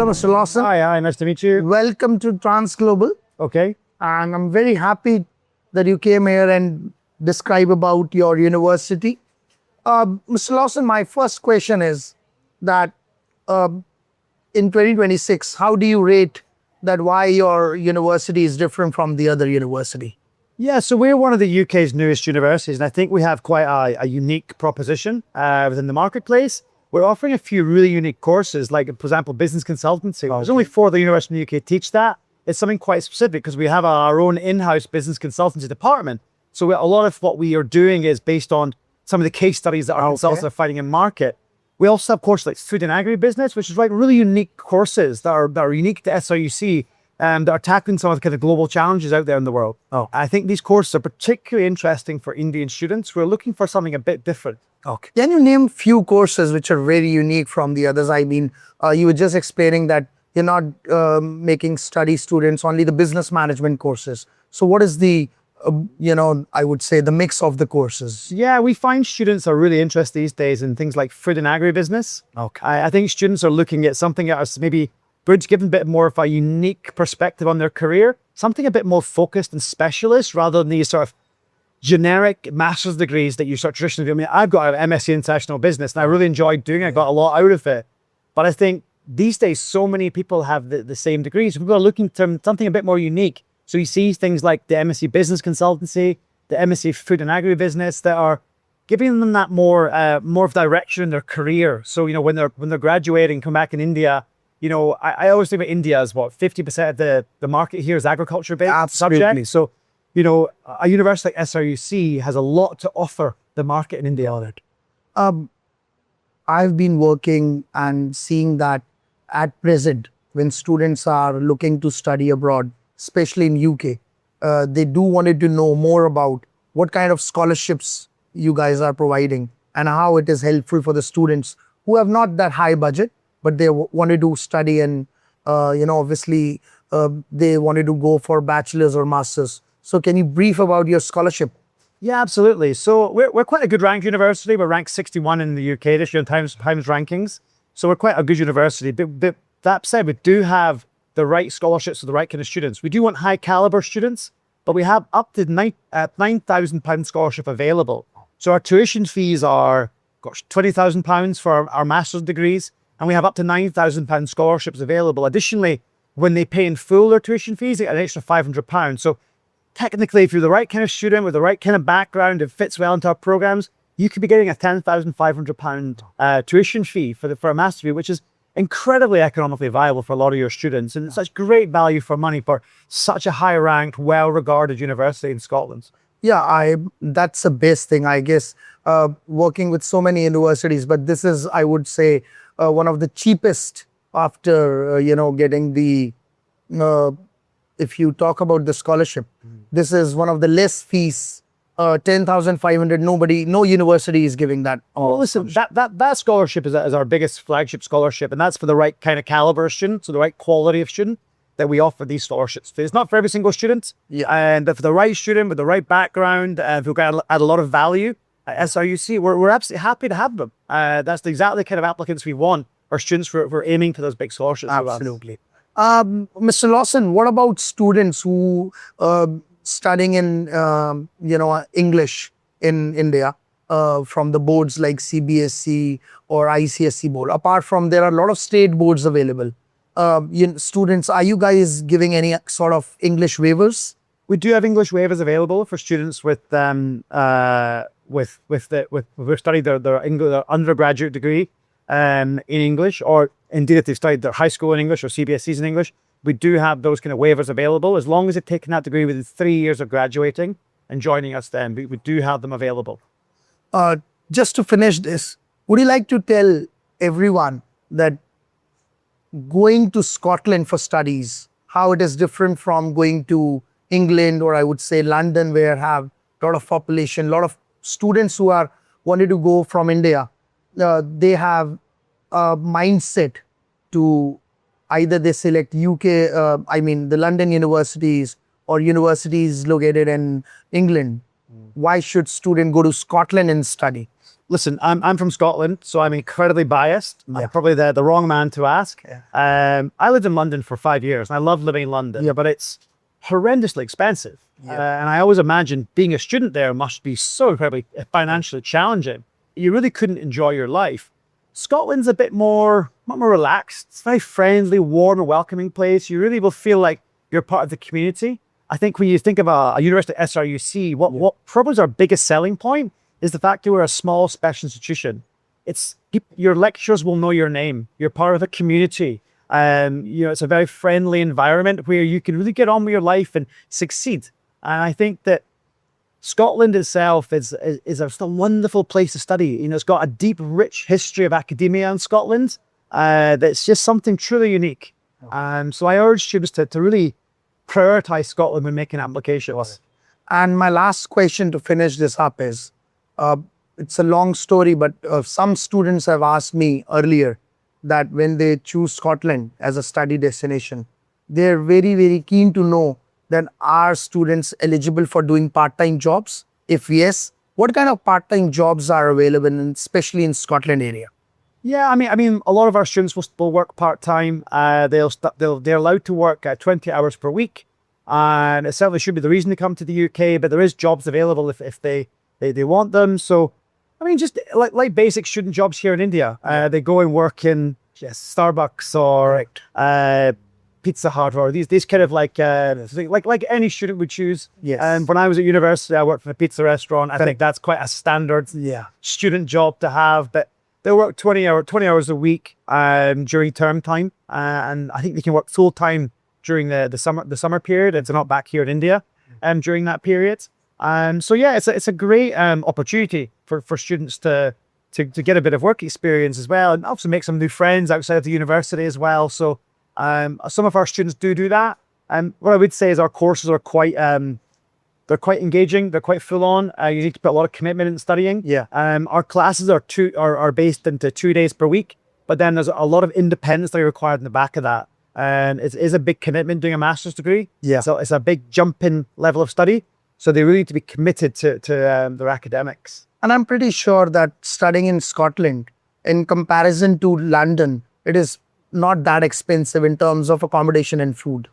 Hello, Mr. Lawson. Hi, nice to meet you. Welcome to Transglobal. Okay. And I'm very happy that you came here and describe about your university. Mr. Lawson, my first question is that in 2026, how do you rate that why your university is different from the other university? Yeah, so we're one of the UK's newest universities, and I think we have quite a unique proposition within the marketplace. We're offering a few really unique courses, like, for example, business consultancy. There's only 4 of the universities in the UK teach that. It's something quite specific because we have our own in-house business consultancy department. So a lot of what we are doing is based on some of the case studies that our consultants are finding in market. We also have courses like food and agribusiness, which is like really unique courses that are unique to SRUC and that are tackling some of the kind of global challenges out there in the world. I think these courses are particularly interesting for Indian students who are looking for something a bit different. Okay. Can you name few courses which are very unique from the others? I mean, you were just explaining that you're not making study students only the business management courses. So what is the, I would say the mix of the courses? Yeah, we find students are really interested these days in things like food and agribusiness. Okay. I think students are looking at something that's maybe given a bit more of a unique perspective on their career, something a bit more focused and specialist rather than these sort of generic master's degrees that you sort of traditionally do. I mean, I've got an MSc International Business and I really enjoyed doing it. I got a lot out of it. But I think these days, so many people have the same degrees. People are looking for something a bit more unique. So you see things like the MSc Business Consultancy, the MSc Food and Agribusiness that are giving them that more of direction in their career. So, when they're graduating, come back in India, I always think about India as what, 50% of the market here is agriculture-based subject. So, a university like SRUC has a lot to offer the market in India on it. I've been working and seeing that at present, when students are looking to study abroad, especially in UK, they do wanted to know more about what kind of scholarships you guys are providing and how it is helpful for the students who have not that high budget, but they wanted to study and, obviously, they wanted to go for bachelor's or master's. So can you brief about your scholarship? Yeah, absolutely. So we're quite a good ranked university. We're ranked 61 in the UK this year in Times rankings. So we're quite a good university. But that said, we do have the right scholarships for the right kind of students. We do want high caliber students, but we have up to £9,000 scholarship available. So our tuition fees are, £20,000 for our master's degrees, and we have up to £9,000 scholarships available. Additionally, when they pay in full their tuition fees, they get an extra £500. So technically, if you're the right kind of student with the right kind of background, it fits well into our programs, you could be getting a £10,500 tuition fee for a master's degree, which is incredibly economically viable for a lot of your students. And it's such great value for money for such a high-ranked, well-regarded university in Scotland. Yeah, that's the best thing, I guess, working with so many universities. But this is, I would say, one of the cheapest after, getting the, if you talk about the scholarship, this is one of the less fees, 10,500, no university is giving that. Well, listen, that scholarship is our biggest flagship scholarship, and that's for the right kind of caliber of student, so the right quality of student that we offer these scholarships. It's not for every single student, and for the right student with the right background, who can add a lot of value at SRUC, we're absolutely happy to have them. That's exactly the kind of applicants we want, or students who are aiming for those big scholarships. Absolutely. Mr. Lawson, what about students who studying in English in India from the boards like CBSE or ICSE board? Apart from, there are a lot of state boards available. Students, are you guys giving any sort of English waivers? We do have English waivers available for students who studied their undergraduate degree in English, or indeed if they've studied their high school in English or CBSEs in English. We do have those kind of waivers available as long as they've taken that degree within 3 years of graduating and joining us. Then we do have them available. Just to finish this, would you like to tell everyone that going to Scotland for studies, how it is different from going to England, or I would say London, where have a lot of population, a lot of students who are wanted to go from India, they have a mindset to either they select UK, the London universities or universities located in England. Why should student go to Scotland and study? listen, I'm from Scotland, so I'm incredibly biased. Yeah. I'm probably the wrong man to ask. Yeah. I lived in London for 5 years, and I love living in London. Yeah. But it's horrendously expensive. Yeah. And I always imagine being a student there must be so incredibly financially challenging. You really couldn't enjoy your life. Scotland's a bit more relaxed. It's a very friendly, warm, and welcoming place. You really will feel like you're part of the community. I think when you think of a university like SRUC, what probably is our biggest selling point is the fact that we're a small special institution. Your lecturers will know your name. You're part of a community. It's a very friendly environment where you can really get on with your life and succeed. And I think that Scotland itself is just a wonderful place to study. It's got a deep, rich history of academia in Scotland that's just something truly unique. So I urge students to really prioritize Scotland when making applications. And my last question to finish this up is, it's a long story, but some students have asked me earlier that when they choose Scotland as a study destination, they're very, very keen to know that are students eligible for doing part-time jobs? If yes, what kind of part-time jobs are available, especially in Scotland area? Yeah, I mean, a lot of our students will work part-time. They're allowed to work 20 hours per week. And it certainly should be the reason to come to the UK, but there is jobs available if they want them. So, I mean, just like basic student jobs here in India. They go and work in Starbucks or Pizza Hut, or these kind of like any student would choose. Yes. When I was at university, I worked in a pizza restaurant. I think that's quite a standard student job to have. But they work 20 hours a week during term time, and I think they can work full time during the summer period if they're not back here in India during that period. So yeah, it's a great opportunity for students to get a bit of work experience as well, and also make some new friends outside of the university as well. So some of our students do that. And what I would say is our courses are quite they're quite engaging. They're quite full on. You need to put a lot of commitment in studying. Yeah. Our classes are based into 2 days per week, but then there's a lot of independence that are required in the back of that. And it is a big commitment doing a master's degree. Yeah. So it's a big jump in level of study. So they really need to be committed to their academics. And I'm pretty sure that studying in Scotland, in comparison to London, it is not that expensive in terms of accommodation and food.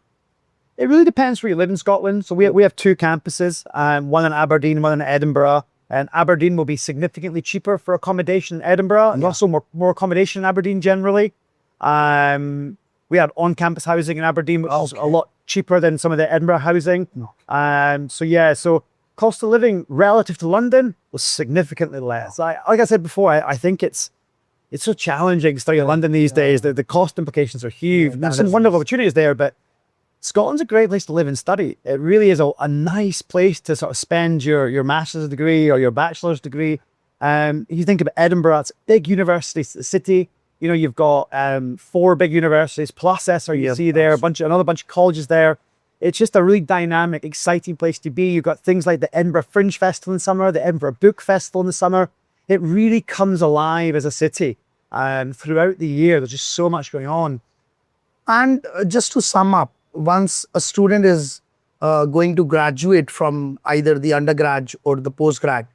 It really depends where you live in Scotland. So we have two campuses, one in Aberdeen, one in Edinburgh. And Aberdeen will be significantly cheaper for accommodation in Edinburgh, and also more accommodation in Aberdeen generally. We had on-campus housing in Aberdeen, which is a lot cheaper than some of the Edinburgh housing. So cost of living relative to London was significantly less. Like I said before, I think it's so challenging studying in London these days. The cost implications are huge. There's some wonderful opportunities there, but Scotland's a great place to live and study. It really is a nice place to sort of spend your master's degree or your bachelor's degree. You think of Edinburgh, it's a big university city. You've got 4 big universities plus SRUC there, another bunch of colleges there. It's just a really dynamic, exciting place to be. You've got things like the Edinburgh Fringe Festival in the summer, the Edinburgh Book Festival in the summer. It really comes alive as a city. Throughout the year, there's just so much going on. And just to sum up, once a student is going to graduate from either the undergrad or the postgrad,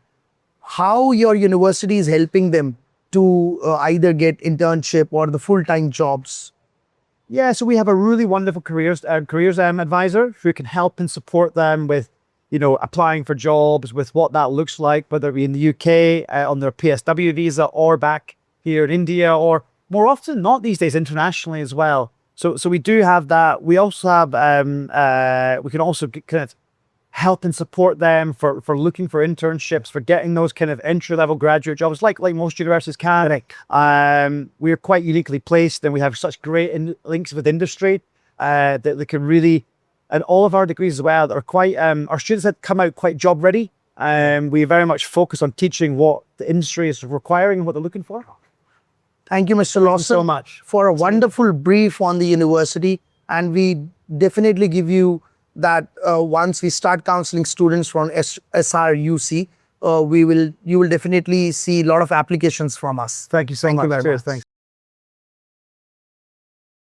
how your university is helping them to either get internship or the full-time jobs? Yeah, so we have a really wonderful careers advisor who can help and support them with, applying for jobs, with what that looks like, whether it be in the UK on their PSW visa or back here in India, or more often not these days internationally as well. So we do have that. We also have we can also kind of help and support them for looking for internships, for getting those kind of entry-level graduate jobs, like most universities can. We're quite uniquely placed, and we have such great links with industry that they can really, and all of our degrees as well, that are quite, our students that come out quite job ready. We very much focus on teaching what the industry is requiring and what they're looking for. Thank you, Mr. Lawson, Thank you so much for a wonderful brief on the university. And we definitely give you that once we start counseling students from SRUC, you will definitely see a lot of applications from us. Thank you so much. Thank you very much. Thanks.